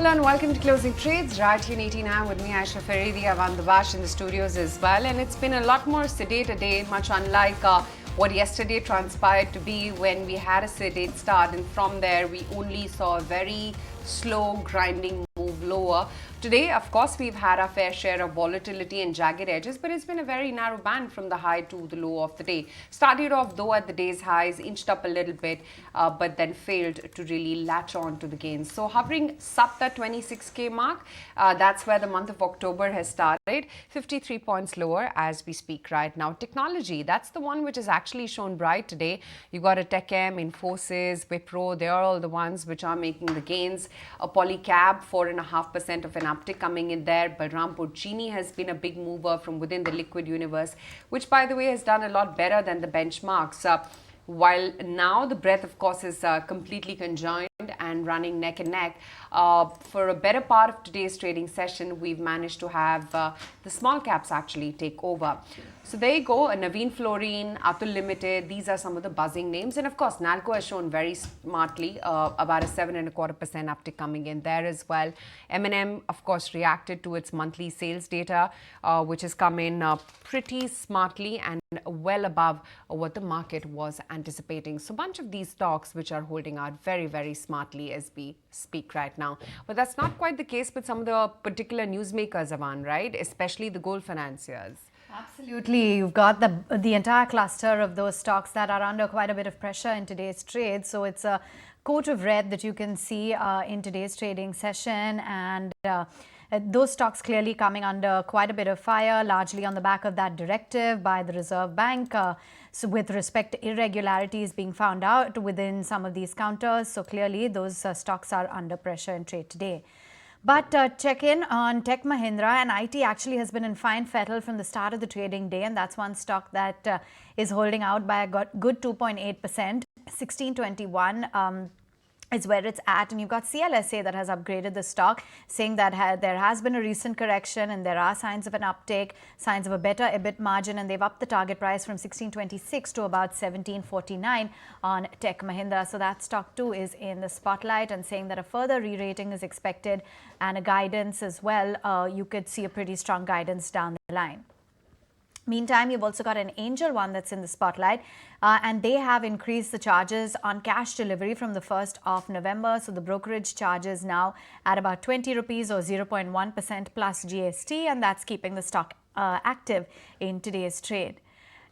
Hello and welcome to Closing Trades, right here in 89 with me, Aisha Faridi, Avan Dabash in the studios as well. And it's been a lot more sedate a day, much unlike what yesterday transpired to be when we had a sedate start. And from there, we only saw a very slow grinding move lower. Today, of course, we've had our fair share of volatility and jagged edges, but it's been a very narrow band from the high to the low of the day. Started off, though, at the day's highs, inched up a little bit, but then failed to really latch on to the gains. So hovering sub the 26K mark, that's where the month of October has started. 53 points lower as we speak right now. Technology, that's the one which has actually shown bright today. You got a Paytm, Infosys, Wipro, they are all the ones which are making the gains. A Polycab, 4.5% of an uptick coming in there. Balrampur Chini has been a big mover from within the liquid universe, which by the way has done a lot better than the benchmarks. While now the breadth, of course, is completely conjoined and running neck and neck. For a better part of today's trading session, we've managed to have the small caps actually take over. So there you go, Naveen Fluorine, Atul Limited, these are some of the buzzing names. And of course, Nalco has shown very smartly, about a 7.25% uptick coming in there as well. M&M, of course, reacted to its monthly sales data, which has come in pretty smartly and well above what the market was anticipating. So a bunch of these stocks which are holding out very, very smartly as we speak right now. But that's not quite the case with some of the particular newsmakers, Avan, right? Especially the gold financiers. Absolutely. You've got the entire cluster of those stocks that are under quite a bit of pressure in today's trade. So it's a coat of red that you can see in today's trading session. And those stocks clearly coming under quite a bit of fire, largely on the back of that directive by the Reserve Bank. So with respect to irregularities being found out within some of these counters. So clearly those stocks are under pressure in trade today. But check in on Tech Mahindra, and IT actually has been in fine fettle from the start of the trading day, and that's one stock that is holding out by a good 2.8%. 1621 is where it's at, and you've got CLSA that has upgraded the stock, saying that there has been a recent correction and there are signs of an uptake, signs of a better EBIT margin, and they've upped the target price from 1626 to about 1749 on Tech Mahindra. So that stock too is in the spotlight, and saying that a further re-rating is expected and a guidance as well. You could see a pretty strong guidance down the line. Meantime, you've also got an Angel One that's in the spotlight, and they have increased the charges on cash delivery from the 1st of November. So the brokerage charges now at about 20 rupees or 0.1% plus GST, and that's keeping the stock active in today's trade.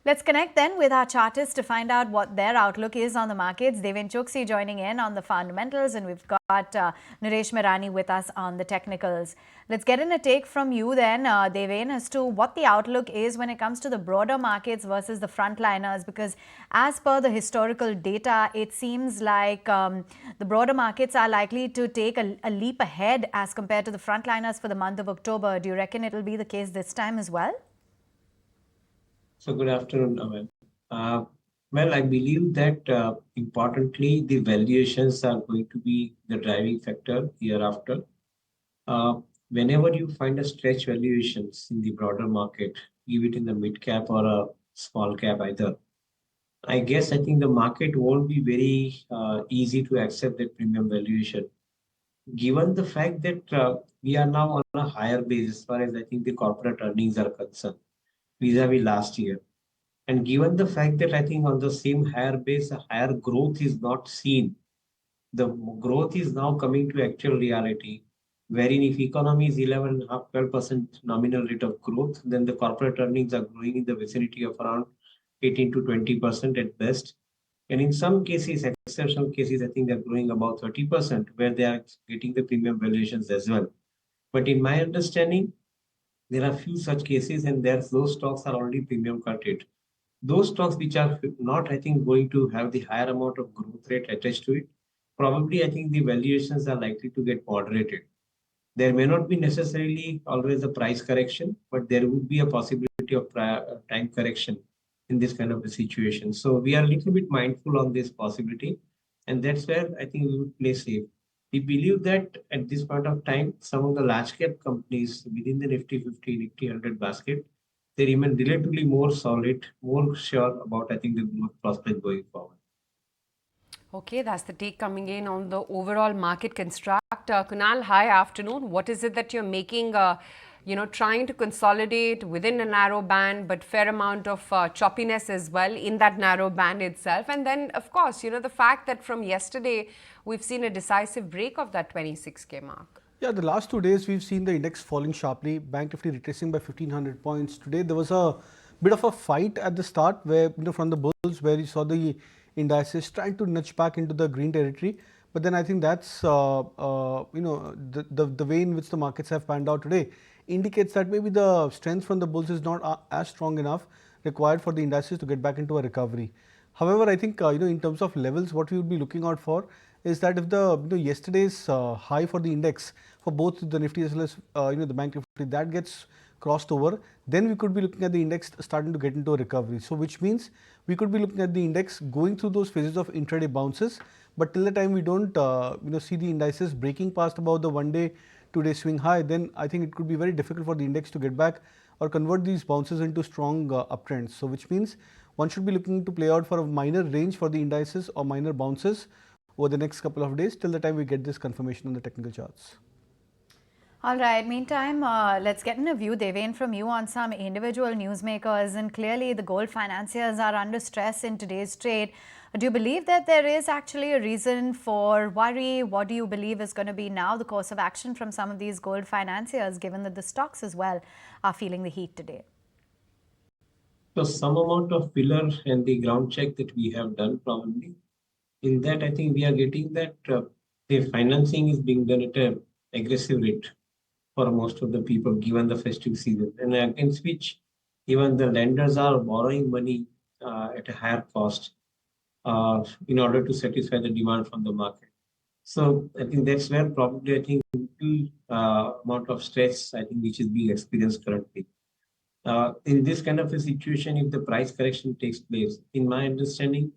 Let's connect then with our chartists to find out what their outlook is on the markets. Devin Choksi joining in on the fundamentals, and we've got Naresh Mirani with us on the technicals. Let's get in a take from you then, Devin, as to what the outlook is when it comes to the broader markets versus the frontliners, because as per the historical data, it seems like the broader markets are likely to take a leap ahead as compared to the frontliners for the month of October. Do you reckon it'll be the case this time as well? So good afternoon, Aman. Well, I believe that importantly, the valuations are going to be the driving factor hereafter. Whenever you find a stretch valuations in the broader market, give it in the mid cap or a small cap either, I think the market won't be very easy to accept that premium valuation. Given the fact that we are now on a higher base as far as I think the corporate earnings are concerned, vis-a-vis last year. And given the fact that I think on the same higher base, a higher growth is not seen, the growth is now coming to actual reality, wherein if economy is 11.5%, 12% nominal rate of growth, then the corporate earnings are growing in the vicinity of around 18 to 20% at best. And in some cases, exceptional cases, I think they're growing about 30%, where they are getting the premium valuations as well. But in my understanding, there are few such cases, and those stocks are already premium cutted. Those stocks which are not, I think, going to have the higher amount of growth rate attached to it, probably I think the valuations are likely to get moderated. There may not be necessarily always a price correction, but there would be a possibility of time correction in this kind of a situation. So we are a little bit mindful on this possibility, and that's where I think we would play safe. We believe that at this point of time, some of the large cap companies within the Nifty 50, Nifty 100 basket, they remain relatively more solid, more sure about, I think, the growth prospect going forward. Okay, that's the take coming in on the overall market construct. Kunal, hi, afternoon. What is it that you're making, trying to consolidate within a narrow band, but fair amount of choppiness as well in that narrow band itself? And then, of course, the fact that from yesterday, we've seen a decisive break of that 26K mark. Yeah, the last 2 days we've seen the index falling sharply, Bank Nifty retracing by 1500 points. Today there was a bit of a fight at the start where, from the bulls, where you saw the indices trying to nudge back into the green territory. But then I think that's, the way in which the markets have panned out today indicates that maybe the strength from the bulls is not as strong enough required for the indices to get back into a recovery. However, I think, in terms of levels, what we would be looking out for is that if the yesterday's high for the index for both the Nifty as well as the Bank Nifty, that gets crossed over, then we could be looking at the index starting to get into a recovery. So which means we could be looking at the index going through those phases of intraday bounces, but till the time we don't see the indices breaking past about the 1-day, 2-day swing high, then I think it could be very difficult for the index to get back or convert these bounces into strong uptrends. So which means one should be looking to play out for a minor range for the indices or minor bounces over the next couple of days till the time we get this confirmation on the technical charts. All right. Meantime, let's get in a view, Deven, from you on some individual newsmakers. And clearly, the gold financiers are under stress in today's trade. Do you believe that there is actually a reason for worry? What do you believe is going to be now the course of action from some of these gold financiers, given that the stocks as well are feeling the heat today? So some amount of filler and the ground check that we have done probably. In that, I think we are getting that the financing is being done at an aggressive rate for most of the people given the festive season, and against which even the lenders are borrowing money at a higher cost in order to satisfy the demand from the market. So I think that's where probably I think little amount of stress I think which is being experienced currently. In this kind of a situation, if the price correction takes place, in my understanding,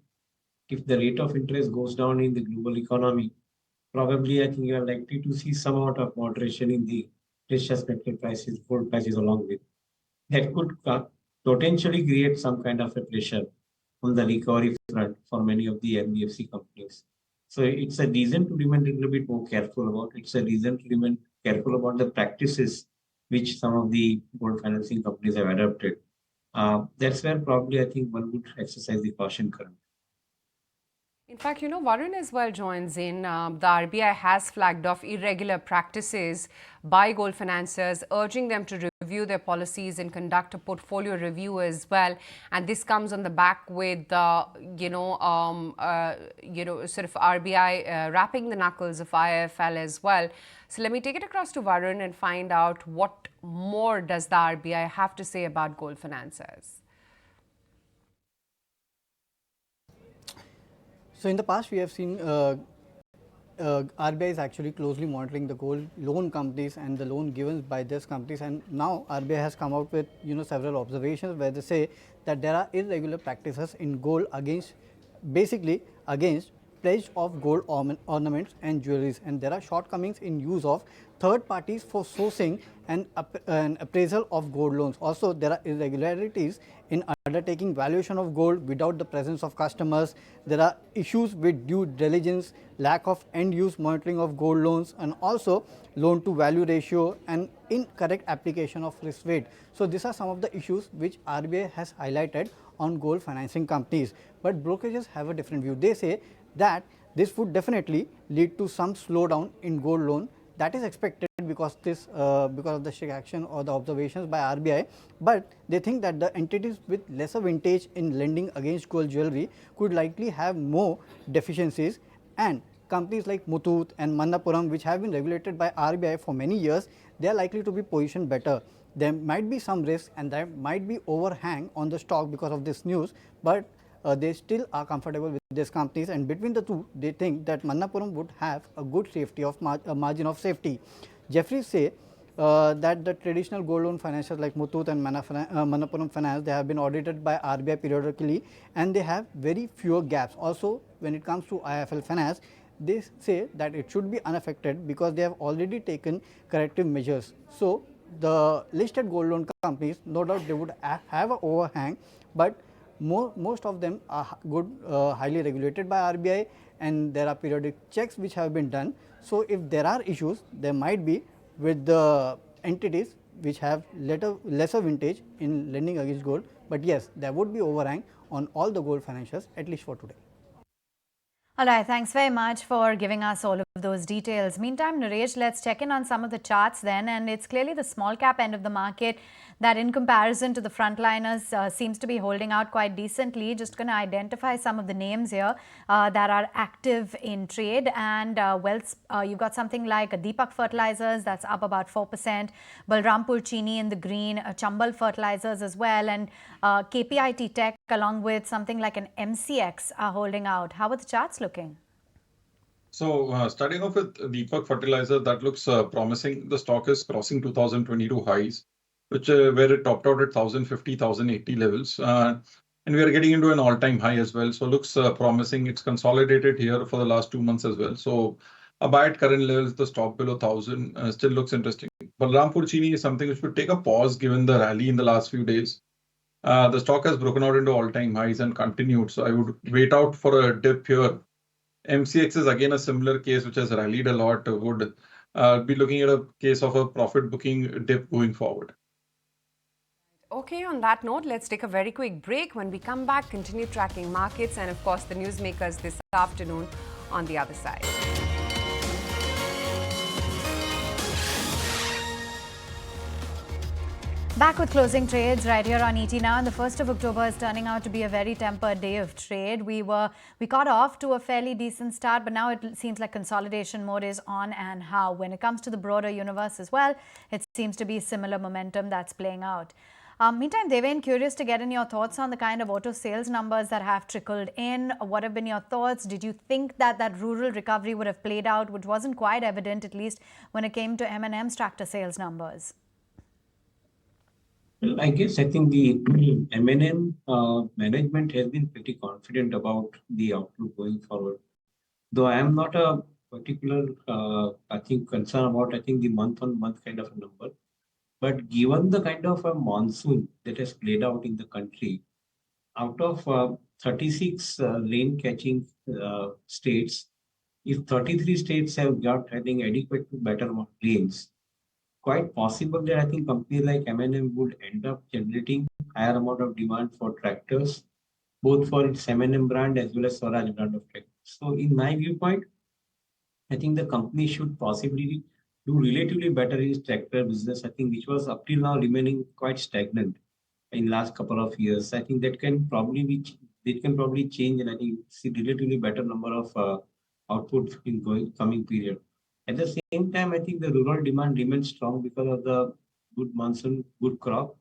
if the rate of interest goes down in the global economy, probably I think you are likely to see some amount of moderation in the precious metal prices, gold prices along with. That could potentially create some kind of a pressure on the recovery front for many of the NBFC companies. So it's a reason to remain a little bit more careful about. It's a reason to remain careful about the practices which some of the gold financing companies have adopted. That's where probably I think one would exercise the caution currently. In fact, Varun as well joins in. The RBI has flagged off irregular practices by gold financiers, urging them to review their policies and conduct a portfolio review as well. And this comes on the back with, sort of RBI wrapping the knuckles of IIFL as well. So let me take it across to Varun and find out what more does the RBI have to say about gold financiers. So in the past, we have seen RBI is actually closely monitoring the gold loan companies and the loan given by these companies, and now RBI has come out with several observations where they say that there are irregular practices in gold basically against pledge of gold ornaments and jewelries, and there are shortcomings in use of third parties for sourcing and appraisal of gold loans. Also, there are irregularities in undertaking valuation of gold without the presence of customers. There are issues with due diligence, lack of end-use monitoring of gold loans, and also loan-to-value ratio and incorrect application of risk weight. So these are some of the issues which RBI has highlighted on gold financing companies. But brokerages have a different view. They say that this would definitely lead to some slowdown in gold loan. That is expected because of the strict action or the observations by RBI, but they think that the entities with lesser vintage in lending against gold jewelry could likely have more deficiencies, and companies like Muthoot and Manappuram, which have been regulated by RBI for many years, they are likely to be positioned better. There might be some risk and there might be overhang on the stock because of this news, but they still are comfortable with these companies, and between the two they think that Manappuram would have a good safety of margin of safety. Jeffries say that the traditional gold loan financiers like Muthoot and Manappuram Finance, they have been audited by RBI periodically and they have very fewer gaps. Also, when it comes to IIFL Finance, they say that it should be unaffected because they have already taken corrective measures. So the listed gold loan companies, no doubt they would have an overhang, but most of them are good, highly regulated by RBI, and there are periodic checks which have been done. So, if there are issues, there might be with the entities which have lesser vintage in lending against gold, but yes, there would be overhang on all the gold financials, at least for today. All right, thanks very much for giving us all of those details. Meantime, Naresh, let's check in on some of the charts then. And it's clearly the small cap end of the market that in comparison to the frontliners seems to be holding out quite decently. Just going to identify some of the names here that are active in trade. And you've got something like Deepak Fertilizers, that's up about 4%. Balrampur Chini in the green, Chambal Fertilizers as well. And KPIT Tech along with something like an MCX are holding out. How are the charts looking? So starting off with Deepak Fertilizer, that looks promising. The stock is crossing 2022 highs, which where it topped out at 1050, 1080 levels. And we are getting into an all-time high as well. So looks promising. It's consolidated here for the last 2 months as well. So a buy at current levels, the stop below 1000 still looks interesting. But Balrampur Chini is something which would take a pause given the rally in the last few days. The stock has broken out into all-time highs and continued. So I would wait out for a dip here. MCX is again a similar case which has rallied a lot. Would be looking at a case of a profit booking dip going forward. Okay, on that note, let's take a very quick break. When we come back, continue tracking markets and of course the newsmakers this afternoon on the other side. Back with closing trades right here on ET Now, and the 1st of October is turning out to be a very tempered day of trade. We got off to a fairly decent start, but now it seems like consolidation mode is on and how. When it comes to the broader universe as well, it seems to be similar momentum that's playing out. Meantime, Deven, curious to get in your thoughts on the kind of auto sales numbers that have trickled in. What have been your thoughts? Did you think that rural recovery would have played out, which wasn't quite evident, at least when it came to M&M's tractor sales numbers? Well, I guess I think the M&M management has been pretty confident about the outlook going forward. Though I am not a particular, concern about, the month-on-month kind of a number. But given the kind of a monsoon that has played out in the country, out of 36 rain-catching states, if 33 states have got, adequate to better rains, quite possible that I think companies like M&M would end up generating higher amount of demand for tractors, both for its M&M brand as well as Swaraj brand of tractors. So in my viewpoint, I think the company should possibly do relatively better in its tractor business, which was up till now remaining quite stagnant in last couple of years. I think that can probably change, and I think see relatively better number of output in coming period. At the same time, I think the rural demand remains strong because of the good monsoon, good crop.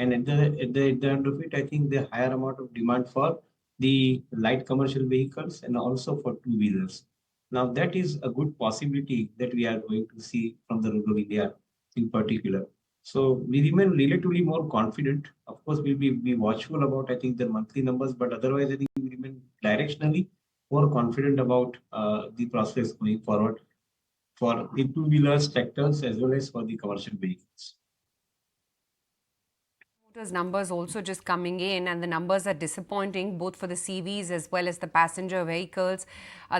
And at the end of it, I think the higher amount of demand for the light commercial vehicles and also for two-wheelers. Now, that is a good possibility that we are going to see from the rural India in particular. So we remain relatively more confident. Of course, we'll be watchful about, the monthly numbers, but otherwise, I think we remain directionally more confident about the prospects going forward for the two-wheelers, tractors, as well as for the commercial vehicles. Numbers also just coming in, and the numbers are disappointing both for the CVs as well as the passenger vehicles.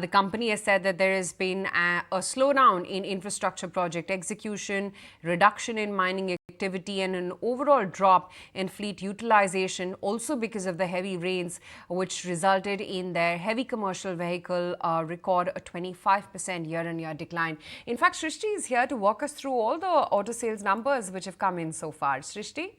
The company has said that there has been a slowdown in infrastructure project execution, reduction in mining activity, and an overall drop in fleet utilization, also because of the heavy rains, which resulted in their heavy commercial vehicle record a 25% year-on-year decline. In fact, Srishti is here to walk us through all the auto sales numbers which have come in so far. Srishti?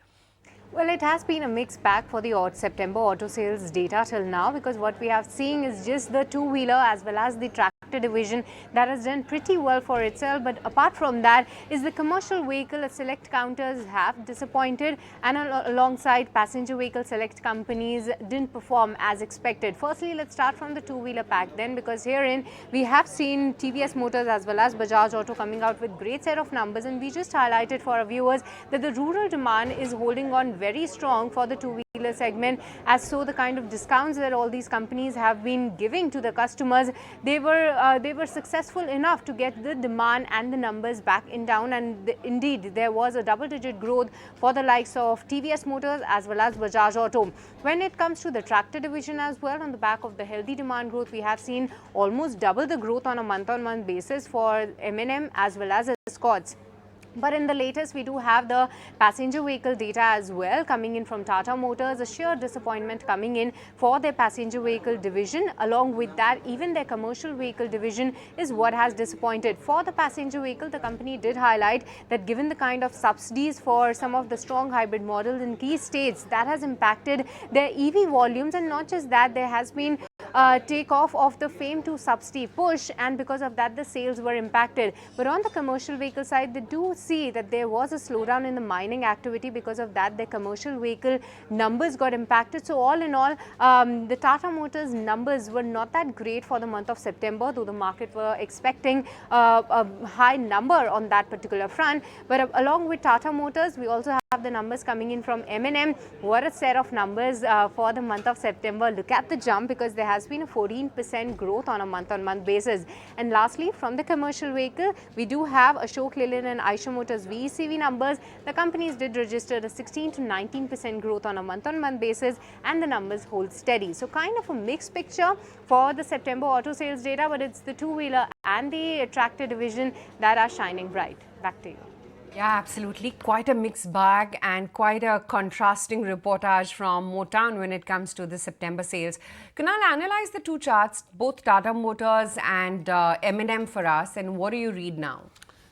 Well, it has been a mixed bag for the September auto sales data till now, because what we have seen is just the two-wheeler as well as the tractor division that has done pretty well for itself. But apart from that is the commercial vehicle select counters have disappointed, and alongside passenger vehicle select companies didn't perform as expected. Firstly, let's start from the two-wheeler pack then, because herein we have seen TVS Motors as well as Bajaj Auto coming out with great set of numbers, and we just highlighted for our viewers that the rural demand is holding on very strong for the two-wheeler two-wheeler segment, as so the kind of discounts that all these companies have been giving to the customers, they were successful enough to get the demand and the numbers back in down, and indeed there was a double-digit growth for the likes of TVS Motors as well as Bajaj Auto. When it comes to the tractor division as well, on the back of the healthy demand growth, we have seen almost double the growth on a month-on-month basis for M&M as well as Escorts. But in the latest, we do have the passenger vehicle data as well coming in from Tata Motors, a sheer disappointment coming in for their passenger vehicle division. Along with that, even their commercial vehicle division is what has disappointed. For the passenger vehicle, the company did highlight that given the kind of subsidies for some of the strong hybrid models in key states, that has impacted their EV volumes. And not just that, there has been takeoff of the FAME 2 subsidy push, and because of that the sales were impacted. But on the commercial vehicle side, they do see that there was a slowdown in the mining activity. Because of that, their commercial vehicle numbers got impacted. So all in all, the Tata Motors numbers were not that great for the month of September, though the market were expecting a high number on that particular front. But along with Tata Motors, we also have the numbers coming in from M&M. What a set of numbers for the month of September. Look at the jump, because there has been a 14% growth on a month-on-month basis. And lastly, from the commercial vehicle, we do have Ashok Leyland and Eicher Motors VECV numbers. The companies did register a 16 to 19% growth on a month-on-month basis, and the numbers hold steady. So kind of a mixed picture for the September auto sales data, but it's the two-wheeler and the tractor division that are shining bright. Back to you. Yeah, absolutely. Quite a mixed bag and quite a contrasting reportage from Motown when it comes to the September sales. Kunal, analyze the two charts, both Tata Motors and M&M for us, and what do you read now?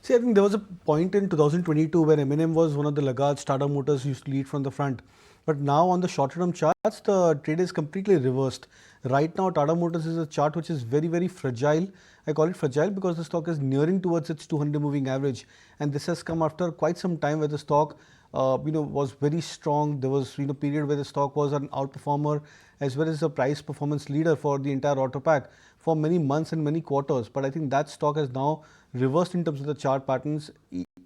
See, I think there was a point in 2022 where M&M was one of the laggards. Tata Motors used to lead from the front. But now on the shorter term charts, the trade is completely reversed. Right now, Tata Motors is a chart which is very, very fragile. I call it fragile because the stock is nearing towards its 200 moving average. And this has come after quite some time where the stock was very strong. There was period where the stock was an outperformer as well as a price performance leader for the entire auto pack for many months and many quarters. But I think that stock has now reversed in terms of the chart patterns.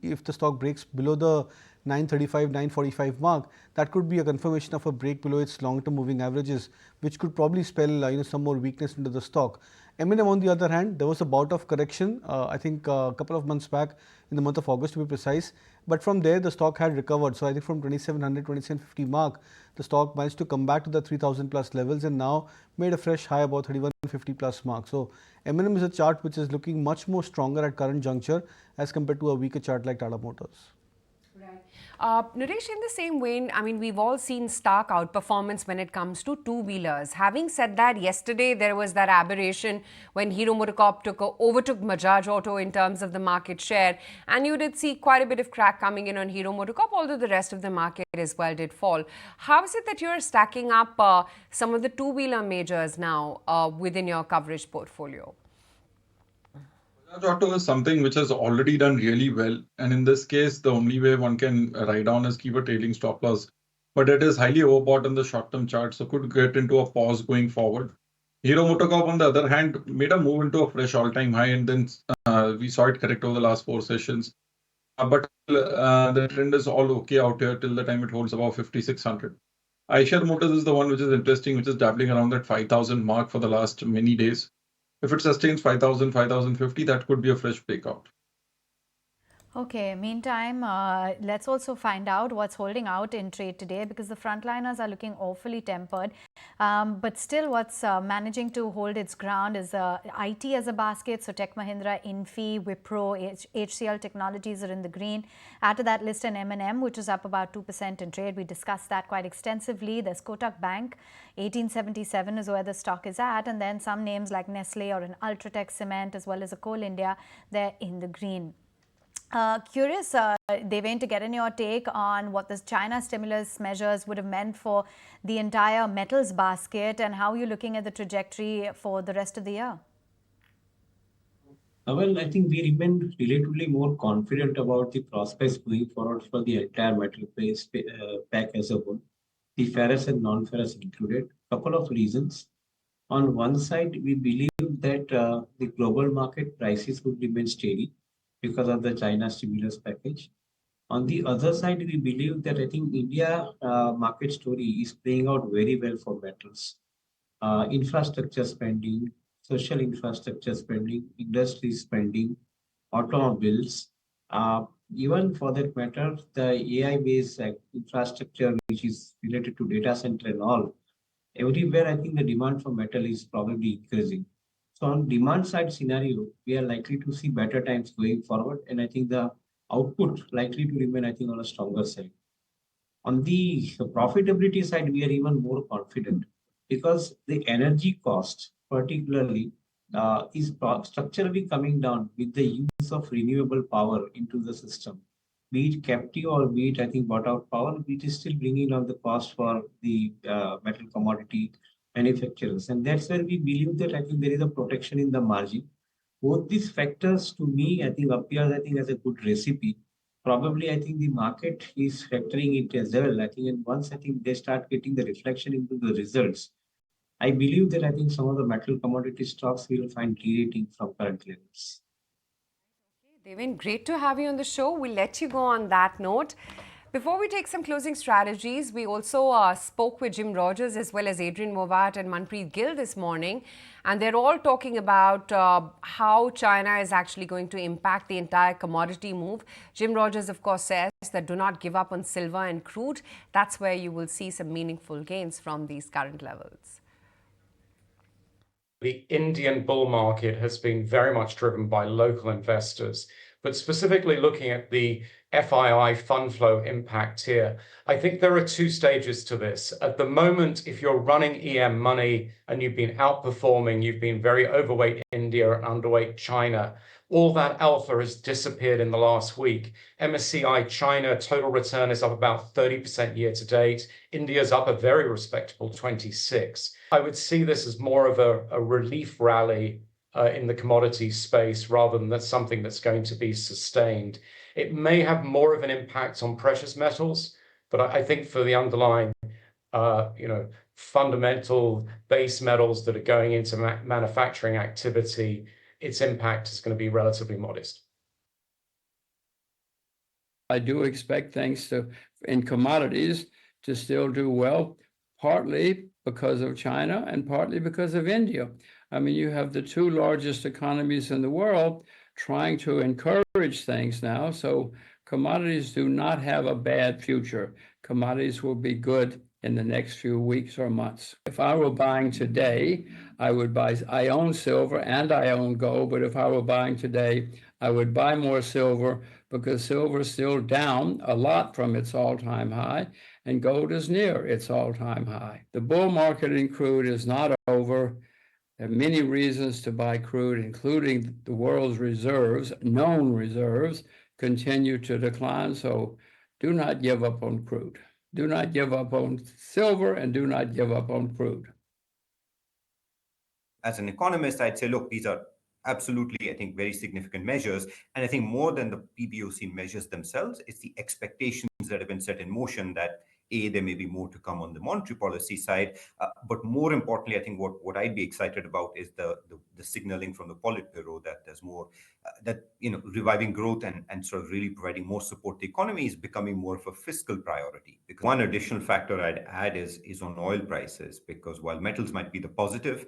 If the stock breaks below the 935, 945 mark, that could be a confirmation of a break below its long-term moving averages, which could probably spell some more weakness into the stock. M&M on the other hand, there was a bout of correction, I think a couple of months back in the month of August to be precise. But from there, the stock had recovered. So I think from 2700, 2750 mark, the stock managed to come back to the 3000 plus levels and now made a fresh high about 3150 plus mark. So M&M is a chart which is looking much more stronger at current juncture as compared to a weaker chart like Tata Motors. Naresh, in the same vein, I mean, we've all seen stark outperformance when it comes to two-wheelers. Having said that, yesterday there was that aberration when Hero MotoCorp overtook Bajaj Auto in terms of the market share, and you did see quite a bit of crack coming in on Hero MotoCorp, although the rest of the market as well did fall. How is it that you're stacking up some of the two-wheeler majors now within your coverage portfolio? Bajaj Auto is something which has already done really well. And in this case, the only way one can ride on is keep a trailing stop loss. But it is highly overbought in the short-term chart, so could get into a pause going forward. Hero MotoCorp, on the other hand, made a move into a fresh all-time high, and then we saw it correct over the last 4 sessions. But the trend is all okay out here till the time it holds above 5600. Eicher Motors is the one which is interesting, which is dabbling around that 5000 mark for the last many days. If it sustains 5000, 5050, that could be a fresh breakout. Okay, meantime, let's also find out what's holding out in trade today, because the frontliners are looking awfully tempered. But still, what's managing to hold its ground is IT as a basket. So Tech Mahindra, Infi, Wipro, HCL Technologies are in the green. Add to that list an M&M, which is up about 2% in trade. We discussed that quite extensively. There's Kotak Bank, 1877 is where the stock is at. And then some names like Nestle or an Ultratech Cement, as well as a Coal India, they're in the green. Curious, Deven, to get in your take on what the China stimulus measures would have meant for the entire metals basket, and how you're looking at the trajectory for the rest of the year. Well, I think we remain relatively more confident about the prospects going forward for the entire metal-based pack as a whole, the ferrous and non-ferrous included. Couple of reasons. On one side, we believe that the global market prices will remain steady because of the China stimulus package. On the other side, we believe that I think India market story is playing out very well for metals. Infrastructure spending, social infrastructure spending, industry spending, automobiles, even for that matter, the AI-based infrastructure, which is related to data center and all, everywhere I think the demand for metal is probably increasing. So on demand side scenario, we are likely to see better times going forward, and I think the output likely to remain, I think, on a stronger side. On the profitability side, we are even more confident because the energy cost, particularly, is structurally coming down with the use of renewable power into the system. Be it captive or be it, I think, bought out power, it is still bringing down the cost for the metal commodity manufacturers. And that's where we believe that I think there is a protection in the margin. Both these factors, to me, I think, appears, I think, as a good recipe. Probably, I think the market is factoring it as well. I think, and once I think they start getting the reflection into the results, I believe that I think some of the metal commodity stocks will find re-rating from current levels. Devin, great to have you on the show. We'll let you go on that note. Before we take some closing strategies, we also spoke with Jim Rogers as well as Adrian Movat and Manpreet Gill this morning. And they're all talking about how China is actually going to impact the entire commodity move. Jim Rogers, of course, says that do not give up on silver and crude. That's where you will see some meaningful gains from these current levels. The Indian bull market has been very much driven by local investors, but specifically looking at the FII fund flow impact here, I think there are two stages to this. At the moment, if you're running EM money and you've been outperforming, you've been very overweight India and underweight China, all that alpha has disappeared in the last week. MSCI China total return is up about 30% year to date. India's up a very respectable 26%. I would see this as more of a relief rally in the commodities space rather than that's something that's going to be sustained. It may have more of an impact on precious metals, but I think for the underlying, fundamental base metals that are going into manufacturing activity, its impact is going to be relatively modest. I do expect things in commodities to still do well, partly because of China and partly because of India. I mean, you have the two largest economies in the world trying to encourage things now. So commodities do not have a bad future. Commodities will be good in the next few weeks or months. If I were buying today, I own silver and I own gold, but if I were buying today, I would buy more silver because silver is still down a lot from its all-time high and gold is near its all-time high. The bull market in crude is not over. There are many reasons to buy crude, including the world's reserves, known reserves, continue to decline. So do not give up on crude. Do not give up on silver and do not give up on crude. As an economist, I'd say, look, these are absolutely, I think, very significant measures. And I think more than the PBOC measures themselves, it's the expectations that have been set in motion that there may be more to come on the monetary policy side. But more importantly, I think what I'd be excited about is the signaling from the Politburo that there's more, reviving growth and sort of really providing more support to the economy is becoming more of a fiscal priority. Because one additional factor I'd add is on oil prices, because while metals might be the positive,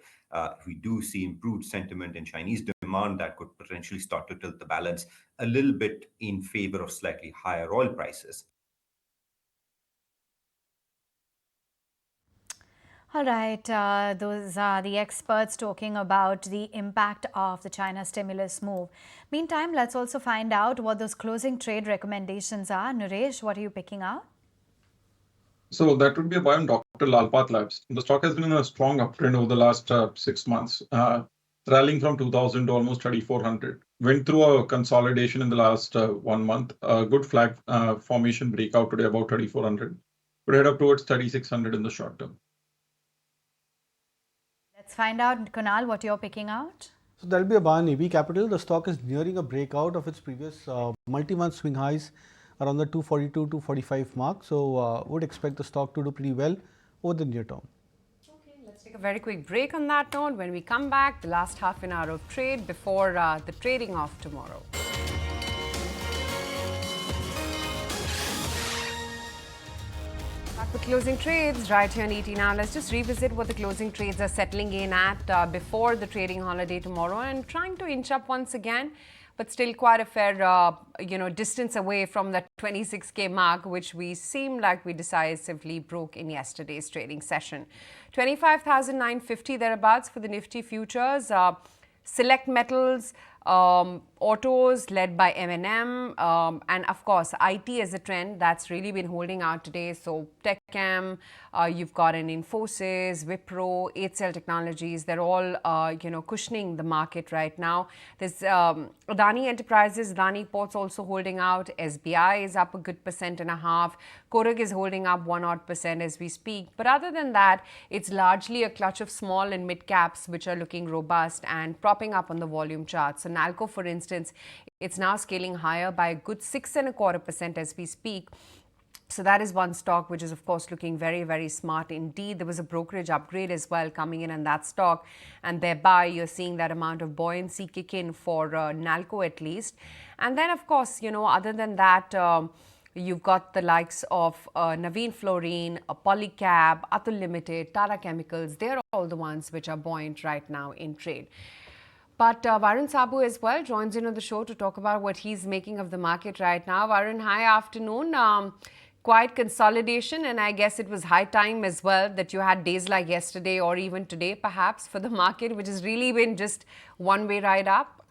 we do see improved sentiment in Chinese demand that could potentially start to tilt the balance a little bit in favor of slightly higher oil prices. All right, those are the experts talking about the impact of the China stimulus move. Meantime, let's also find out what those closing trade recommendations are. Naresh, what are you picking out? So that would be a buy on Dr. Lalpath Labs. The stock has been in a strong uptrend over the last 6 months, rallying from 2,000 to almost 3,400. Went through a consolidation in the last 1 month. A good flag formation breakout today about 3,400. Could head up towards 3,600 in the short term. Let's find out, Kunal, what you're picking out. So that'll be a buy on AB Capital. The stock is nearing a breakout of its previous multi-month swing highs around the 242, 245 mark. So would expect the stock to do pretty well over the near term. Okay, let's take a very quick break on that note. When we come back, the last half an hour of trade before the trading off tomorrow. Back with closing trades right here on ET now. Let's just revisit what the closing trades are settling in at before the trading holiday tomorrow, and trying to inch up once again, but still quite a fair distance away from the 26k mark, which we seem like we decisively broke in yesterday's trading session. 25,950 thereabouts for the Nifty futures. Select metals, autos led by M&M, and of course IT as a trend that's really been holding out today. So Paytm, you've got an Infosys, Wipro, 8cell Technologies. They're all cushioning the market right now. There's Adani Enterprises, Adani Ports also holding out. SBI is up a good 1.5%. Kotak is holding up 1% as we speak. But other than that, it's largely a clutch of small and mid caps which are looking robust and propping up on the volume chart. So Nalco, for instance, it's now scaling higher by a good 6.25% as we speak. So that is one stock which is, of course, looking very, very smart indeed. There was a brokerage upgrade as well coming in that stock, and thereby you're seeing that amount of buoyancy kick in for Nalco at least. And then, of course, other than that, you've got the likes of Naveen Fluorine, Polycab, Atul Limited, Tata Chemicals. They're all the ones which are buoyant right now in trade. But Varun Saboo as well joins in on the show to talk about what he's making of the market right now. Varun, hi, afternoon. Quite consolidation, and I guess it was high time as well that you had days like yesterday or even today perhaps for the market, which has really been just one-way ride up.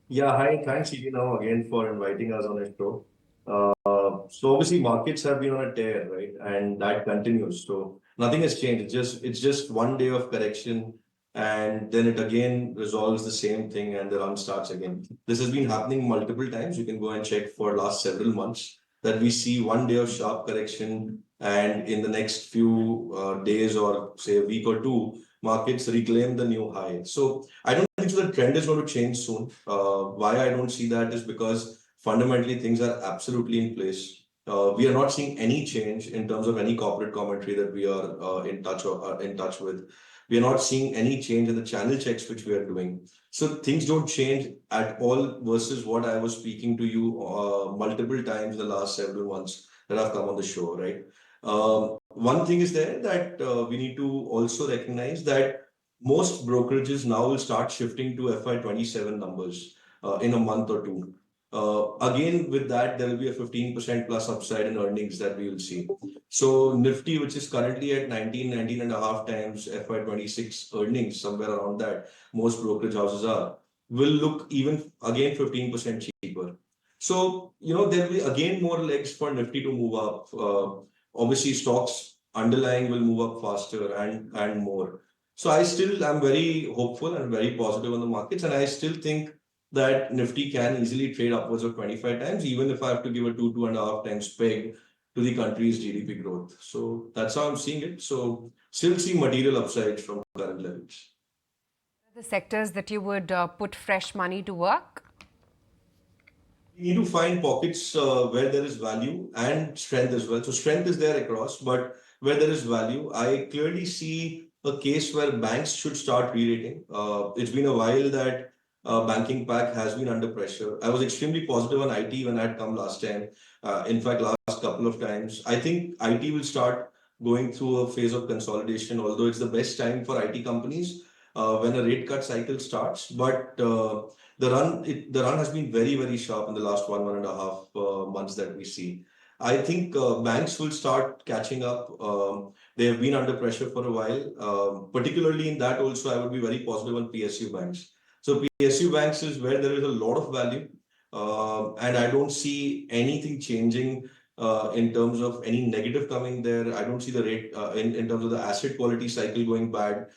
Yeah, hi. Thanks, now again for inviting us on a show. So obviously markets have been on a tear, right? And that continues. So nothing has changed. It's just one day of correction, and then it again resolves the same thing and the run starts again. This has been happening multiple times. You can go and check for last several months that we see one day of sharp correction, and in the next few days or say a week or two, markets reclaim the new high. So I don't think the trend is going to change soon. Why I don't see that is because fundamentally things are absolutely in place. We are not seeing any change in terms of any corporate commentary that we are in touch with. We are not seeing any change in the channel checks which we are doing. So things don't change at all versus what I was speaking to you multiple times in the last several months that I've come on the show, right? One thing is there that we need to also recognize that most brokerages now will start shifting to FY27 numbers in a month or two. Again, with that, there will be a 15% plus upside in earnings that we will see. So Nifty, which is currently at 19.5 times FY26 earnings, somewhere around that, most brokerage houses are, will look even again 15% cheaper. So, there will be again more legs for Nifty to move up. Obviously, stocks underlying will move up faster and more. So I still am very hopeful and very positive on the markets, and I still think that Nifty can easily trade upwards of 25 times, even if I have to give a 2.5 times peg to the country's GDP growth. So that's how I'm seeing it. So still see material upsides from current levels. The sectors that you would put fresh money to work? You need to find pockets where there is value and strength as well. So strength is there across, but where there is value, I clearly see a case where banks should start re-rating. It's been a while that banking pack has been under pressure. I was extremely positive on IT when I had come last time. In fact, last couple of times. I think IT will start going through a phase of consolidation, although it's the best time for IT companies when a rate cut cycle starts. But the run has been very, very sharp in the last 1.5 months that we see. I think banks will start catching up. They have been under pressure for a while. Particularly in that also, I would be very positive on PSU banks. So PSU banks is where there is a lot of value, and I don't see anything changing in terms of any negative coming there. I don't see the rate in terms of the asset quality cycle going bad.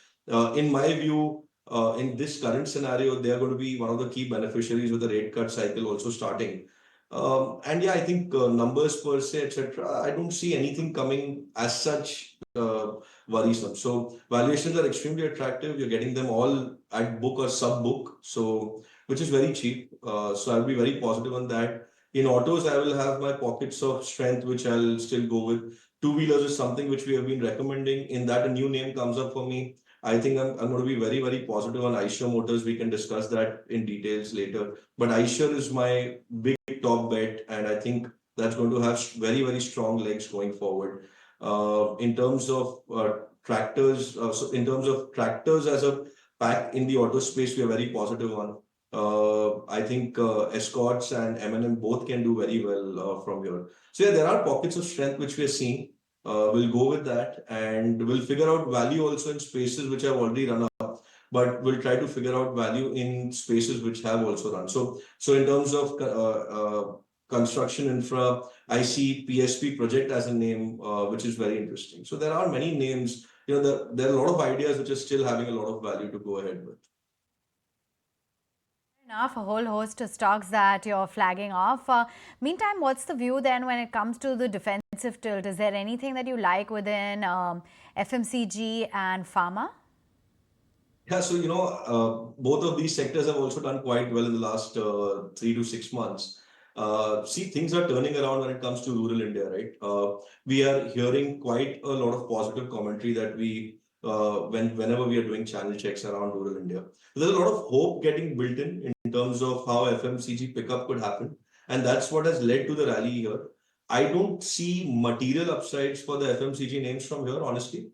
In my view, in this current scenario, they are going to be one of the key beneficiaries with the rate cut cycle also starting. And yeah, I think numbers per se, etc. I don't see anything coming as such worrisome. So valuations are extremely attractive. You're getting them all at book or sub book, so which is very cheap. So I'll be very positive on that. In autos, I will have my pockets of strength, which I'll still go with. Two-wheelers is something which we have been recommending. In that, a new name comes up for me. I think I'm going to be very, very positive on Eicher Motors. We can discuss that in details later. But Eicher is my big top bet, and I think that's going to have very, very strong legs going forward. In terms of tractors, so in terms of tractors as a pack in the auto space, we are very positive on. I think Escorts and M&M both can do very well from here. So yeah, there are pockets of strength which we are seeing. We'll go with that, and we'll figure out value also in spaces which have already run up, but we'll try to figure out value in spaces which have also run. So in terms of construction infra, I see PSP project as a name which is very interesting. So there are many names. There are a lot of ideas which are still having a lot of value to go ahead with. Enough, a whole host of stocks that you're flagging off. Meantime, what's the view then when it comes to the defensive tilt? Is there anything that you like within FMCG and pharma? Yeah, so both of these sectors have also done quite well in the last 3 to 6 months. See, things are turning around when it comes to rural India, right? We are hearing quite a lot of positive commentary that whenever we are doing channel checks around rural India. There's a lot of hope getting built in terms of how FMCG pickup could happen. And that's what has led to the rally here. I don't see material upsides for the FMCG names from here, honestly.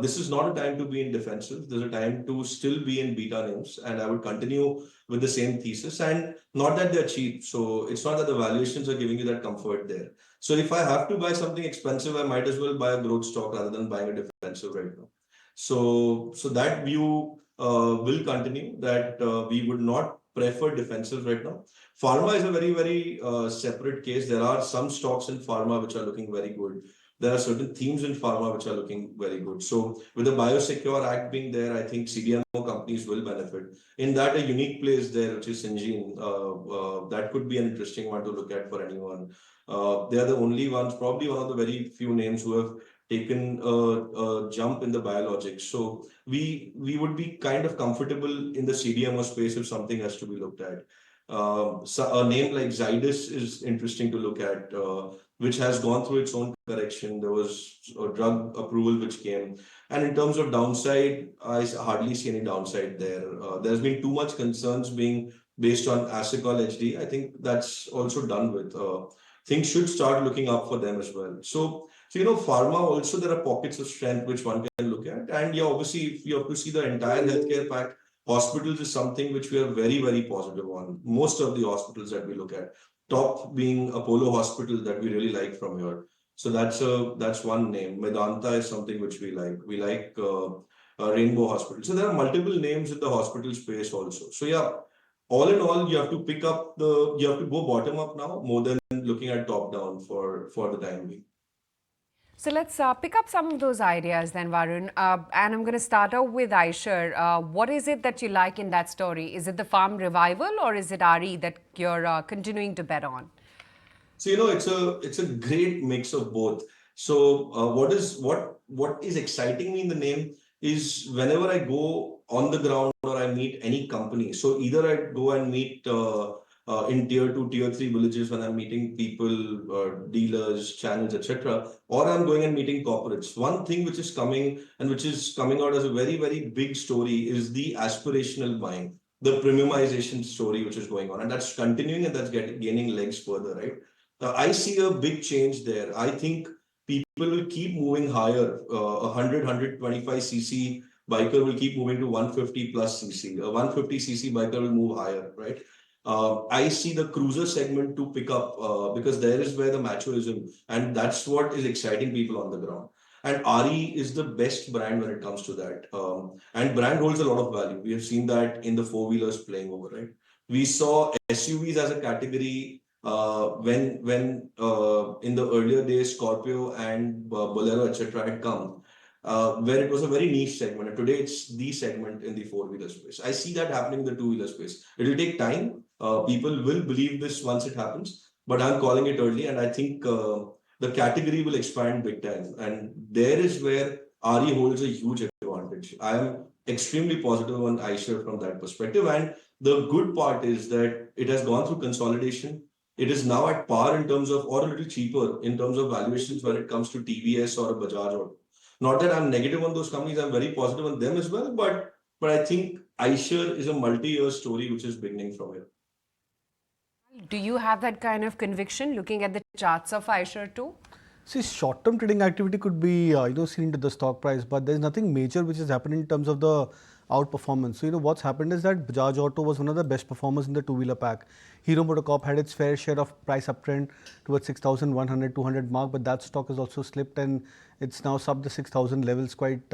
This is not a time to be in defensive. There's a time to still be in beta names. And I would continue with the same thesis. And not that they're cheap. So it's not that the valuations are giving you that comfort there. So if I have to buy something expensive, I might as well buy a growth stock rather than buying a defensive right now. So that view will continue, that we would not prefer defensive right now. Pharma is a very, very separate case. There are some stocks in pharma which are looking very good. There are certain themes in pharma which are looking very good. So with the Biosecure Act being there, I think CDMO companies will benefit. In that, a unique place there, which is Syngene. That could be an interesting one to look at for anyone. They are the only ones, probably one of the very few names who have taken a jump in the biologics. So we would be kind of comfortable in the CDMO space if something has to be looked at. So a name like Zydus is interesting to look at, which has gone through its own correction. There was a drug approval which came. And in terms of downside, I hardly see any downside there. There's been too much concerns being based on Asacol HD. I think that's also done with. Things should start looking up for them as well. So pharma also, there are pockets of strength which one can look at. And yeah, obviously, if you have to see the entire healthcare pack, hospitals is something which we are very, very positive on. Most of the hospitals that we look at, top being Apollo Hospital that we really like from here. So that's one name. Medanta is something which we like. We like Rainbow Hospital. So there are multiple names in the hospital space also. So yeah, all in all, you have to go bottom up now more than looking at top down for the time being. So let's pick up some of those ideas then, Varun. And I'm going to start out with Aisher. What is it that you like in that story? Is it the farm revival or is it RE that you're continuing to bet on? So it's a great mix of both. So what is exciting me in the name is whenever I go on the ground or I meet any company. So either I go and meet in tier 2, tier 3 villages when I'm meeting people, dealers, channels, etc., or I'm going and meeting corporates. One thing which is coming out as a very, very big story is the aspirational buying, the premiumization story which is going on, and that's continuing and that's gaining legs further, right? I see a big change there. I think people will keep moving higher. 125 cc biker will keep moving to 150 plus cc. A 150 cc biker will move higher, right? I see the cruiser segment to pick up because there is where the machoism, and that's what is exciting people on the ground. And RE is the best brand when it comes to that. And brand holds a lot of value. We have seen that in the four-wheelers playing over, right? We saw SUVs as a category when in the earlier days, Scorpio and Bolero, etc. had come, where it was a very niche segment. And today, it's the segment in the four-wheeler space. I see that happening in the two-wheeler space. It will take time. People will believe this once it happens, but I'm calling it early, and I think the category will expand big time. And there is where RE holds a huge advantage. I am extremely positive on Aisher from that perspective. And the good part is that it has gone through consolidation. It is now at par in terms of, or a little cheaper in terms of valuations when it comes to TVS or a Bajaj Auto. Not that I'm negative on those companies, I'm very positive on them as well, but I think Aisher is a multi-year story which is beginning from here. Do you have that kind of conviction looking at the charts of Aisher too? See, short-term trading activity could be seen into the stock price, but there's nothing major which has happened in terms of the outperformance. So what's happened is that Bajaj Auto was one of the best performers in the two-wheeler pack. Hero MotoCorp had its fair share of price uptrend towards 6,100, 200 mark, but that stock has also slipped and it's now sub the 6,000 levels quite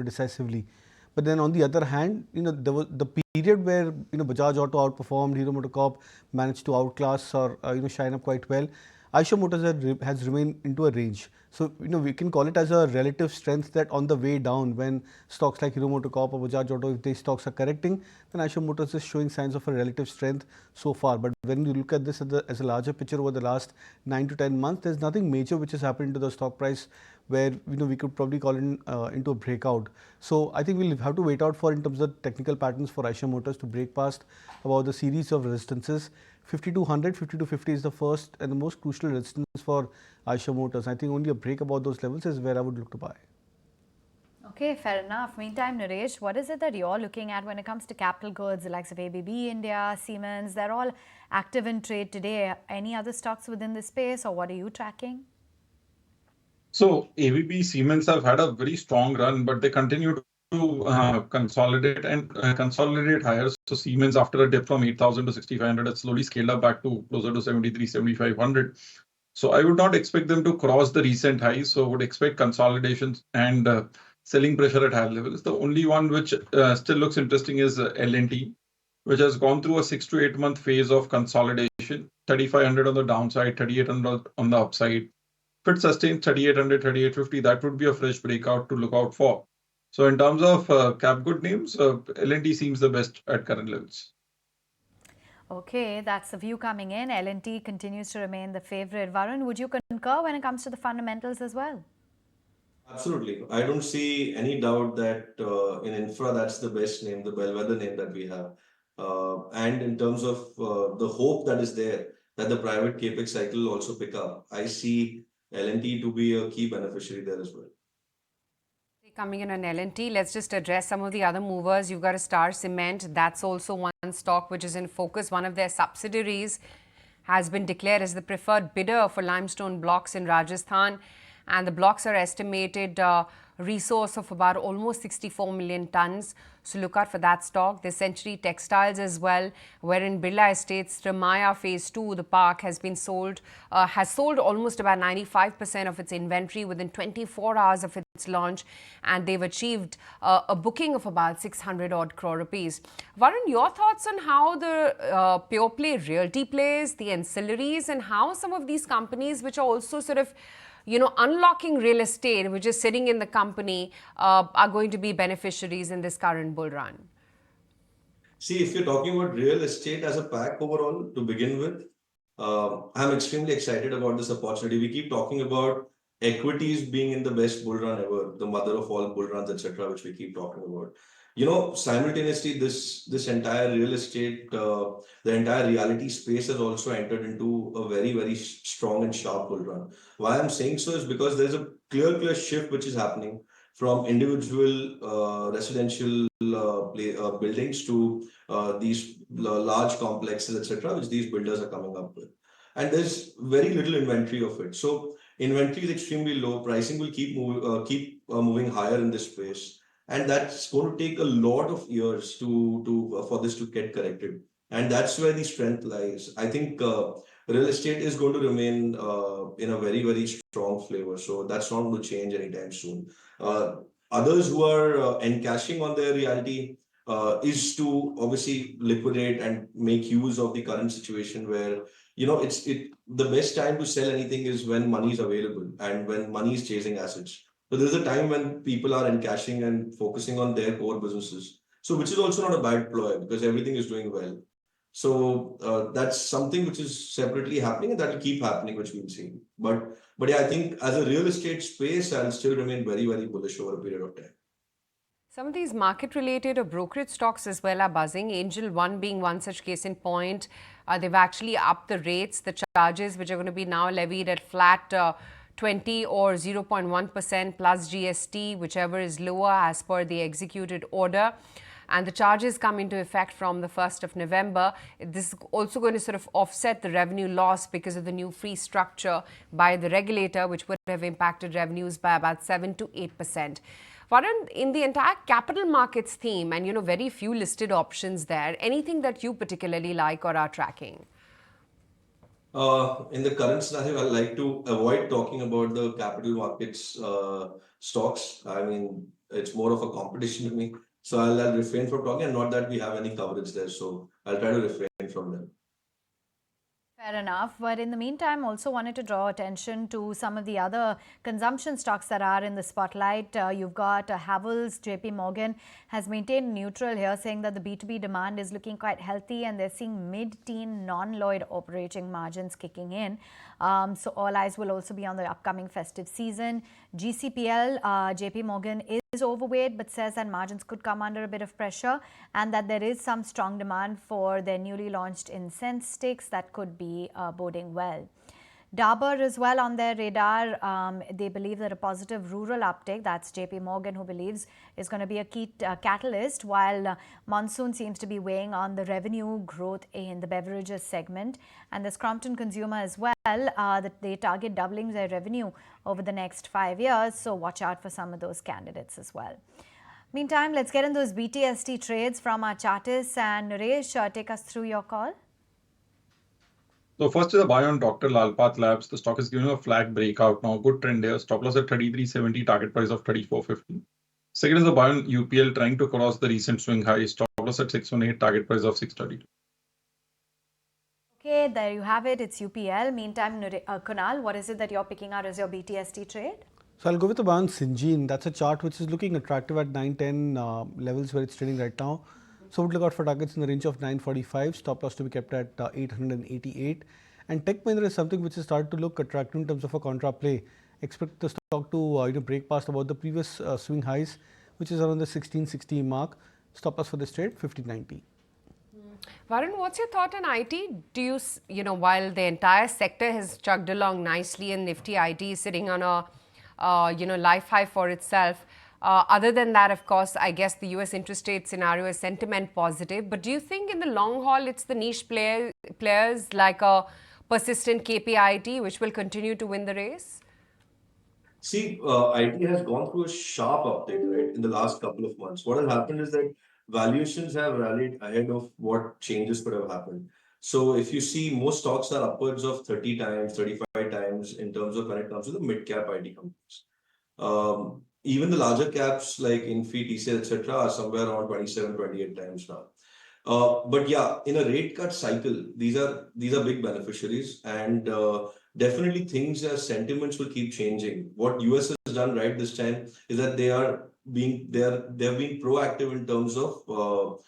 decisively. But then on the other hand, there was the period where Bajaj Auto outperformed, Hero MotoCorp managed to outclass or shine up quite well. Eicher Motors has remained into a range. So, we can call it as a relative strength that on the way down, when stocks like Hero MotoCorp or Bajaj Auto, if these stocks are correcting, then Eicher Motors is showing signs of a relative strength so far. But when you look at this as a larger picture over the last 9 to 10 months, there's nothing major which has happened to the stock price where we could probably call it into a breakout. So I think we'll have to wait out for in terms of technical patterns for Eicher Motors to break past about the series of resistances. 5200, 5250 is the first and the most crucial resistance for Eicher Motors. I think only a break above those levels is where I would look to buy. Okay, fair enough. Meantime, Naresh, what is it that you're looking at when it comes to capital goods, the likes of ABB India, Siemens? They're all active in trade today. Any other stocks within this space, or what are you tracking? So ABB, Siemens have had a very strong run, but they continue to consolidate higher. So Siemens, after a dip from 8,000 to 6,500, has slowly scaled up back to closer to 73, 7,500. So I would not expect them to cross the recent highs. So would expect consolidations and selling pressure at higher levels. The only one which still looks interesting is L&T, which has gone through a 6 to 8 month phase of consolidation, 3,500 on the downside, 3,800 on the upside. If it sustains 3,800, 3,850, that would be a fresh breakout to look out for. So in terms of cap good names, L&T seems the best at current levels. Okay, that's the view coming in. L&T continues to remain the favorite. Varun, would you concur when it comes to the fundamentals as well? Absolutely. I don't see any doubt that in infra, that's the best name, the bellwether name that we have. And in terms of the hope that is there, that the private capex cycle will also pick up, I see L&T to be a key beneficiary there as well. Coming in on L&T, let's just address some of the other movers. You've got a Star Cement. That's also one stock which is in focus. One of their subsidiaries has been declared as the preferred bidder for limestone blocks in Rajasthan. And the blocks are estimated resource of about almost 64 million tons. So look out for that stock. There's Century Textiles as well, wherein Birla Estates Ramaya Phase 2, the park, has sold almost about 95% of its inventory within 24 hours of its launch, and they've achieved a booking of about 600 odd crore rupees. Varun, your thoughts on how the pure play realty plays, the ancillaries, and how some of these companies which are also sort of unlocking real estate, which is sitting in the company, are going to be beneficiaries in this current bull run? See, if you're talking about real estate as a pack overall to begin with, I'm extremely excited about this opportunity. We keep talking about equities being in the best bull run ever, the mother of all bull runs, etc., which we keep talking about. Simultaneously, this entire real estate, the entire reality space has also entered into a very, very strong and sharp bull run. Why I'm saying so is because there's a clear shift which is happening from individual residential buildings to these large complexes, etc., which these builders are coming up with. And there's very little inventory of it. So inventory is extremely low. Pricing will keep moving higher in this space. And that's going to take a lot of years for this to get corrected. And that's where the strength lies. I think real estate is going to remain in a very, very strong flavor. So that's not going to change anytime soon. Others who are encashing on their reality is to obviously liquidate and make use of the current situation where, the best time to sell anything is when money is available and when money is chasing assets. So there's a time when people are encashing and focusing on their core businesses. So which is also not a bad ploy because everything is doing well. So that's something which is separately happening and that will keep happening, which we'll see. But yeah, I think as a real estate space, I'll still remain very, very bullish over a period of time. Some of these market-related or brokerage stocks as well are buzzing. Angel One being one such case in point. They've actually upped the rates, the charges, which are going to be now levied at flat 20 or 0.1% plus GST, whichever is lower as per the executed order. and the charges come into effect from the 1st of November. This is also going to sort of offset the revenue loss because of the new fee structure by the regulator, which would have impacted revenues by about 7 to 8%. Varun, in the entire capital markets theme, and very few listed options there, anything that you particularly like or are tracking? In the current scenario, I like to avoid talking about the capital markets stocks. I mean, it's more of a competition to me. So I'll refrain from talking, and not that we have any coverage there. So I'll try to refrain from them. Fair enough. But in the meantime, also wanted to draw attention to some of the other consumption stocks that are in the spotlight. You've got Havells, JP Morgan has maintained neutral here, saying that the B2B demand is looking quite healthy and they're seeing mid-teen non-Lloyd operating margins kicking in. So all eyes will also be on the upcoming festive season. GCPL, JP Morgan is overweight, but says that margins could come under a bit of pressure and that there is some strong demand for their newly launched incense sticks that could be boding well. Dabur as well on their radar. They believe that a positive rural uptake, that's JP Morgan who believes, is going to be a key catalyst, while monsoon seems to be weighing on the revenue growth in the beverages segment. And there's Crompton Consumer as well, that they target doubling their revenue over the next 5 years. So watch out for some of those candidates as well. Meantime, let's get in those BTST trades from our chartists. And Naresh, take us through your call. So first is a buy on Dr. Lalpath Labs. The stock is giving a flag breakout now. Good trend there. Stop loss at 33.70, target price of 34.50. Second is a buy on UPL, trying to cross the recent swing high. Stop loss at 618, target price of 632. Okay, there you have it. It's UPL. Meantime, Kunal, what is it that you're picking out as your BTST trade? So I'll go with the buy on Syngene. That's a chart which is looking attractive at 910 levels where it's trading right now. So would look out for targets in the range of 945, stop loss to be kept at 888. And Tech Mahindra is something which has started to look attractive in terms of a contra play. Expect the stock to break past about the previous swing highs, which is around the 1660 mark. Stop loss for this trade 1590. Varun, what's your thought on IT? Do you, while the entire sector has chugged along nicely and Nifty IT is sitting on a, life high for itself. Other than that, of course, I guess the US interest rate scenario is sentiment positive. But do you think in the long haul, it's the niche players like a persistent KPIT which will continue to win the race? See, IT has gone through a sharp uptick, right, in the last couple of months. What has happened is that valuations have rallied ahead of what changes could have happened. So if you see, most stocks are upwards of 30 times, 35 times in terms of when it comes to the mid-cap IT companies. Even the larger caps like Infy, TCL, etc. are somewhere around 27, 28 times now. But yeah, in a rate cut cycle, these are big beneficiaries, and definitely things as sentiments will keep changing. What US has done right this time is that they have been proactive in terms of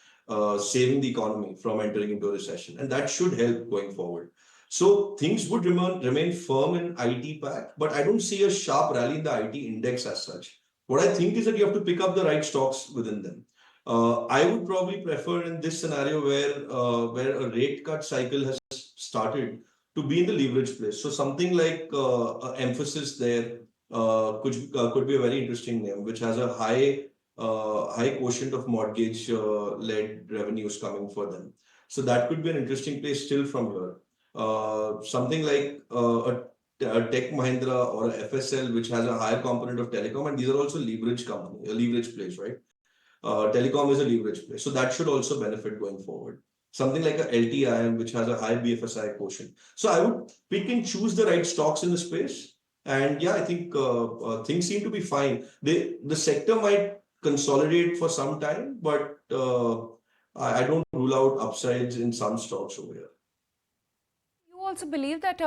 saving the economy from entering into a recession, and that should help going forward. So things would remain firm in IT pack, but I don't see a sharp rally in the IT index as such. What I think is that you have to pick up the right stocks within them. I would probably prefer in this scenario where a rate cut cycle has started to be in the leverage place. So something like Emphasis there could be a very interesting name, which has a high quotient of mortgage led revenues coming for them. So that could be an interesting place still from here. Something like a Tech Mahindra or a FSL, which has a higher component of telecom, and these are also leverage plays, right? Telecom is a leverage play, so that should also benefit going forward. Something like a LTIM, which has a high BFSI quotient. So I would pick and choose the right stocks in the space, and yeah, I think things seem to be fine. The sector might consolidate for some time, but I don't rule out upsides in some stocks over here. Also believe that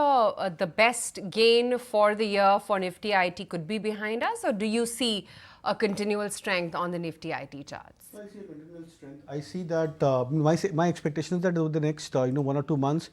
the best gain for the year for Nifty IT could be behind us, or do you see a continual strength on the Nifty IT charts? I see a continual strength. I see that my expectation is that over the next 1 or 2 months,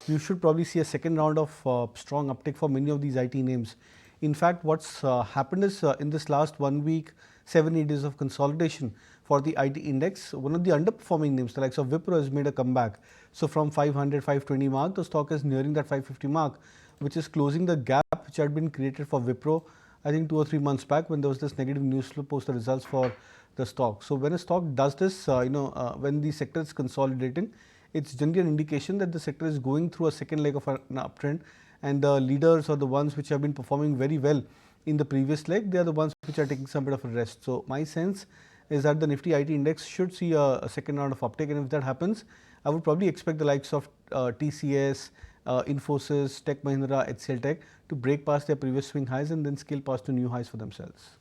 you should probably see a second round of strong uptick for many of these IT names. In fact, what's happened is in this last 1 week, 7-8 days of consolidation for the IT index, one of the underperforming names, the likes of Wipro, has made a comeback. So from 500, 520 mark, the stock is nearing that 550 mark, which is closing the gap which had been created for Wipro I think 2 or 3 months back when there was this negative news flow post the results for the stock. So when a stock does this, when the sector is consolidating, it's generally an indication that the sector is going through a second leg of an uptrend, and the leaders or the ones which have been performing very well in the previous leg, they are the ones which are taking some bit of a rest. So my sense is that the Nifty IT index should see a second round of uptake, and if that happens, I would probably expect the likes of TCS, Infosys, Tech Mahindra, HCL Tech to break past their previous swing highs and then scale past to new highs for themselves.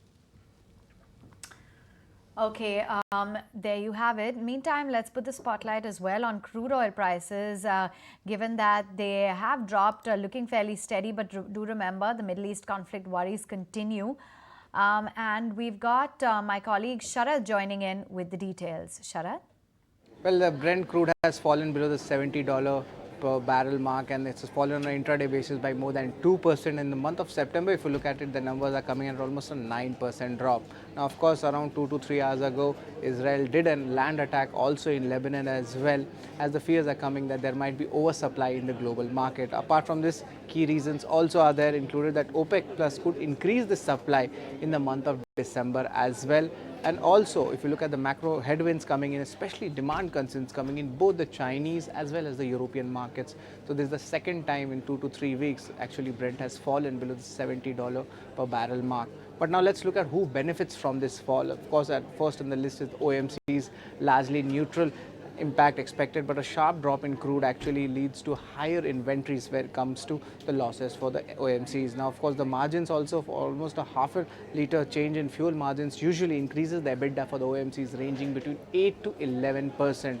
Okay, there you have it. Meantime, let's put the spotlight as well on crude oil prices, given that they have dropped, looking fairly steady, but do remember the Middle East conflict worries continue. And we've got my colleague Sharad joining in with the details. Sharad? Well, the Brent crude has fallen below the $70 per barrel mark, and it's fallen on an intraday basis by more than 2% in the month of September. If you look at it, the numbers are coming at almost a 9% drop. Now, of course, around 2 to 3 hours ago, Israel did a land attack also in Lebanon as well, as the fears are coming that there might be oversupply in the global market. Apart from this, key reasons also are there, included that OPEC Plus could increase the supply in the month of December as well. And also, if you look at the macro headwinds coming in, especially demand concerns coming in both the Chinese as well as the European markets. So this is the second time in 2 to 3 weeks, actually Brent has fallen below the $70 per barrel mark. But now let's look at who benefits from this fall. Of course, at first on the list is OMCs, largely neutral impact expected, but a sharp drop in crude actually leads to higher inventories when it comes to the losses for the OMCs. Now, of course, the margins also for almost a half a litre change in fuel margins usually increases the EBITDA for the OMCs ranging between 8 to 11%.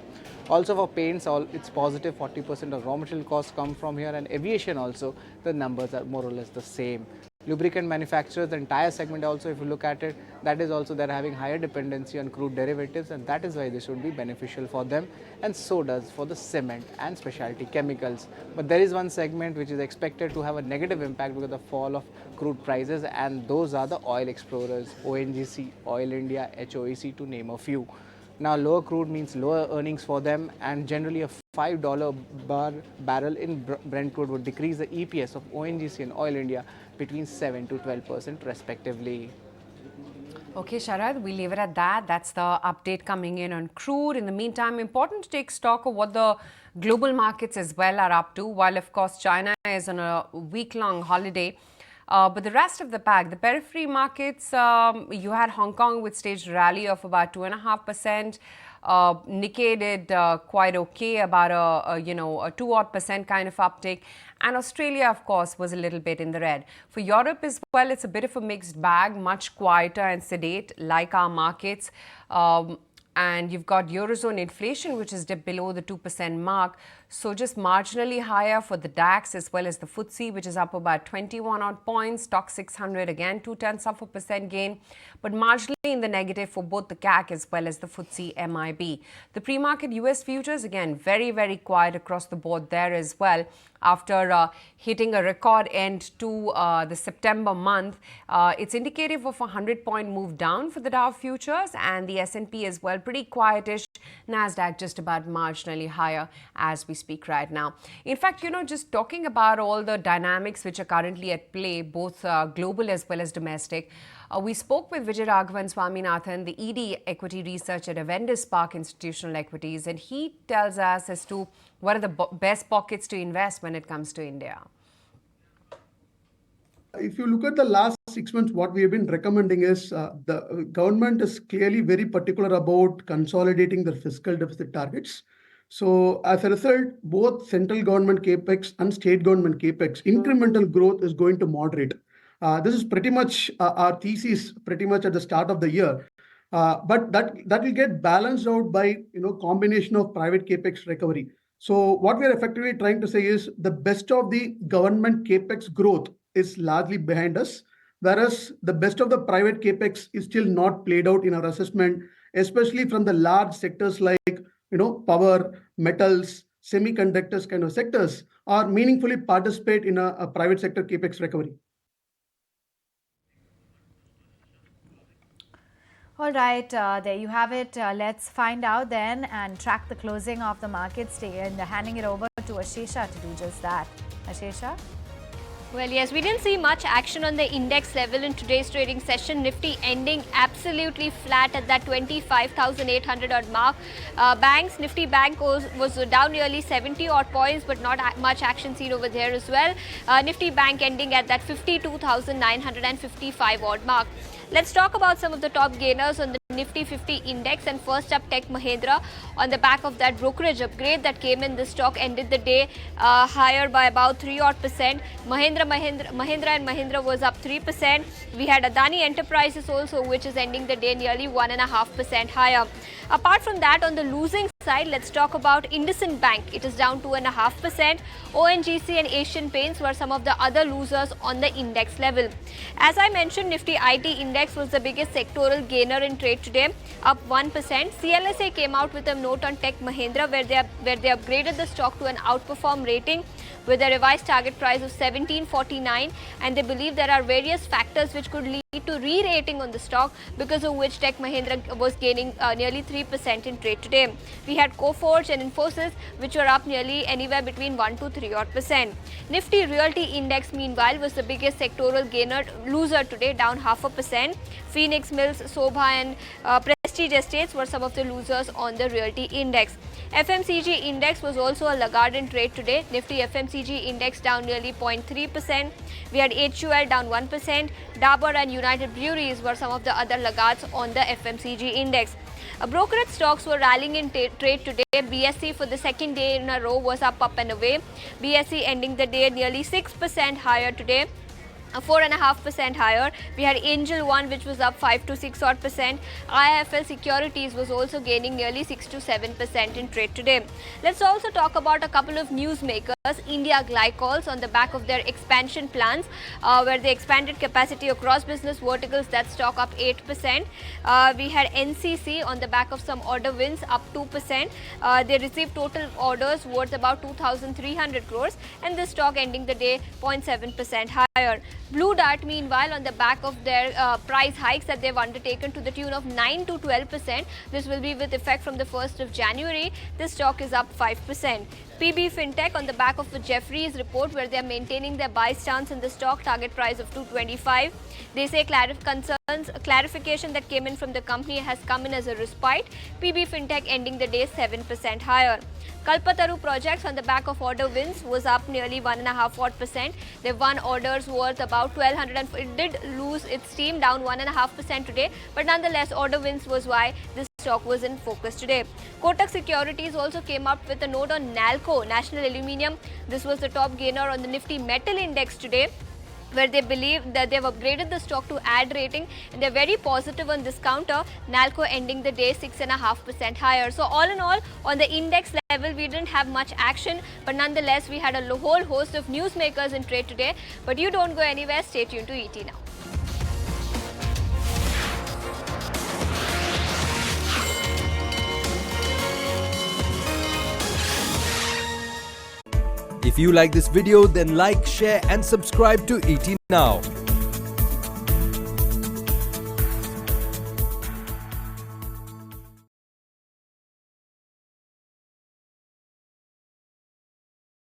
Also for paints, it's positive, 40% of raw material costs come from here, and aviation also, the numbers are more or less the same. Lubricant manufacturers, the entire segment also, if you look at it, that is also they're having higher dependency on crude derivatives, and that is why this should be beneficial for them, and so does for the cement and specialty chemicals. But there is one segment which is expected to have a negative impact because of the fall of crude prices, and those are the oil explorers, ONGC, Oil India, HOEC, to name a few. Now, lower crude means lower earnings for them, and generally a $5 barrel in Brent crude would decrease the EPS of ONGC and Oil India between 7 to 12% respectively. Okay, Sharad, we leave it at that. That's the update coming in on crude. In the meantime, important to take stock of what the global markets as well are up to, while of course China is on a week-long holiday. But the rest of the pack, the periphery markets, you had Hong Kong with staged rally of about 2.5%. Nikkei did quite okay, about a 2% kind of uptick. And Australia, of course, was a little bit in the red. For Europe as well, it's a bit of a mixed bag, much quieter and sedate like our markets. And you've got Eurozone inflation, which is dipped below the 2% mark. So just marginally higher for the DAX as well as the FTSE, which is up about 21 odd points. Stock 600 again, 0.2% gain, but marginally in the negative for both the CAC as well as the FTSE MIB. The pre-market US futures, again, very, very quiet across the board there as well. After hitting a record end to the September month, it's indicative of a 100-point move down for the Dow futures, and the S&P as well, pretty quietish. NASDAQ just about marginally higher as we speak right now. In fact, just talking about all the dynamics which are currently at play, both global as well as domestic, we spoke with Vijay Raghavan Swaminathan, the ED equity researcher at Avendus Spark Institutional Equities, and he tells us as to what are the best pockets to invest when it comes to India. If you look at the last 6 months, what we have been recommending is the government is clearly very particular about consolidating their fiscal deficit targets. So as a result, both central government capex and state government capex, incremental growth is going to moderate. This is pretty much our thesis pretty much at the start of the year. But that will get balanced out by combination of private capex recovery. So what we are effectively trying to say is the best of the government capex growth is largely behind us, whereas the best of the private capex is still not played out in our assessment, especially from the large sectors like power, metals, semiconductors kind of sectors are meaningfully participate in a private sector capex recovery. All right, there you have it. Let's find out then and track the closing of the markets, and handing it over to Ashesha to do just that. Ashesha? Well, yes, we didn't see much action on the index level in today's trading session. Nifty ending absolutely flat at that 25,800 odd mark. Banks, Nifty Bank was down nearly 70 odd points, but not much action seen over there as well. Nifty Bank ending at that 52,955 odd mark. Let's talk about some of the top gainers on the Nifty 50 index, and first up Tech Mahindra. On the back of that brokerage upgrade that came in, this stock ended the day higher by about 3% Mahindra and Mahindra was up 3%. We had Adani Enterprises also, which is ending the day nearly 1.5% higher. Apart from that, on the losing side, let's talk about IndusInd Bank. It is down 2.5%. ONGC and Asian Paints were some of the other losers on the index level. As I mentioned, Nifty IT index was the biggest sectoral gainer in trade today, up 1%. CLSA came out with a note on Tech Mahindra where they upgraded the stock to an outperform rating with a revised target price of 1749, and they believe there are various factors which could lead to re-rating on the stock, because of which Tech Mahindra was gaining nearly 3% in trade today. We had Coforge and Infosys, which were up nearly anywhere between 1 to 3%. Nifty Realty Index, meanwhile, was the biggest sectoral loser today, down 0.5%. Phoenix Mills, Sobha and Prestige Estates were some of the losers on the Realty Index. FMCG Index was also a laggard in trade today. Nifty FMCG Index down nearly 0.3%. We had HUL down 1%. Dabur and United Breweries were some of the other laggards on the FMCG Index. Brokerage stocks were rallying in trade today. BSE for the second day in a row was up and away. BSE ending the day nearly 6% higher today. 4.5% higher. We had Angel One, which was up 5 to 6 odd percent. IIFL Securities was also gaining nearly 6 to 7% in trade today. Let's also talk about a couple of newsmakers. India Glycols, on the back of their expansion plans, where they expanded capacity across business verticals, that stock up 8%. We had NCC on the back of some order wins, up 2%. They received total orders worth about 2,300 crores, and this stock ending the day 0.7% higher. Blue Dart, meanwhile, on the back of their price hikes that they've undertaken to the tune of 9 to 12%, this will be with effect from the 1st of January. This stock is up 5%. PB Fintech, on the back of the Jefferies report, where they are maintaining their buy stance in the stock, target price of 225. They say clarification that came in from the company has come in as a respite. PB Fintech ending the day 7% higher. Kalpataru Projects, on the back of order wins, was up nearly 1.5%. They won orders worth about 1,200, and it did lose its steam, down 1.5% today, but nonetheless order wins was why this stock was in focus today. Kotak Securities also came up with a note on NALCO, National Aluminium. This was the top gainer on the Nifty Metal Index today, where they believe that they've upgraded the stock to add rating, and they're very positive on this counter. NALCO ending the day 6.5% higher. So all in all, on the index level, we didn't have much action, but nonetheless, we had a whole host of newsmakers in trade today. But you don't go anywhere. Stay tuned to ET Now. If you like this video, then like, share and subscribe to ET Now.